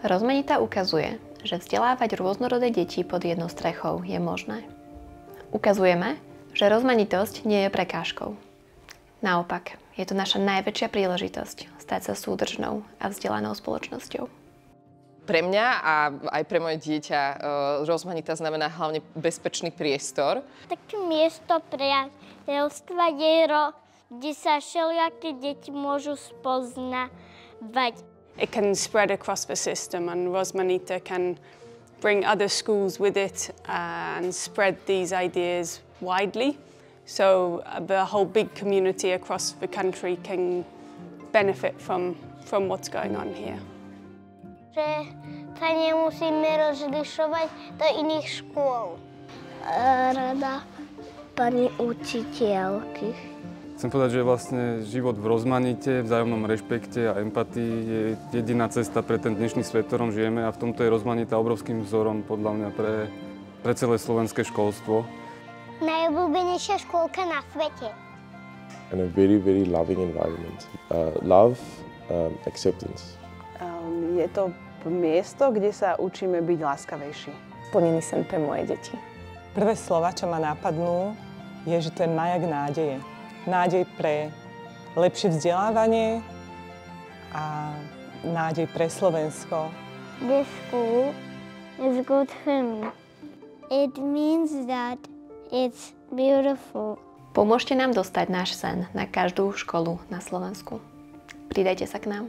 Rozmanita ukazuje, že vzdelávať rôznorodé deti pod jednou strechou je možné. Ukazujeme, že rozmanitosť nie je prekážkou. Naopak, je to naša najväčšia príležitosť stať sa súdržnou a vzdelanou spoločnosťou. Pre mňa a aj pre moje dieťa rozmanita znamená hlavne bezpečný priestor. Také miesto priateľstva, kde sa všelijaké deti môžu spoznávať. It can spread across the system, and Rosmanita can bring other schools with it and spread these ideas widely. So the whole big community across the country can benefit from what's going on here. Že sa nemusíme rozlišovať do iných škôl. Rada pani učiteľky. Chcem povedať, že vlastne život v rozmanite, vzájomnom rešpekte a empatii je jediná cesta pre ten dnešný svet, v ktorom žijeme, a v tomto je rozmanita obrovským vzorom podľa mňa pre celé slovenské školstvo. Najobľúbenejšia škôlka na svete. And a very, very loving environment. Love, acceptance. Je to miesto, kde sa učíme byť láskavejší. Plnený sen pre moje deti. Prvé slova, čo ma napadnú, je, že to je majak nádeje. Nádej pre lepšie vzdelávanie a nádej pre Slovensko. This school is good for me. It means that it's beautiful. Pomôžte nám dostať náš sen na každú školu na Slovensku. Pridajte sa k nám.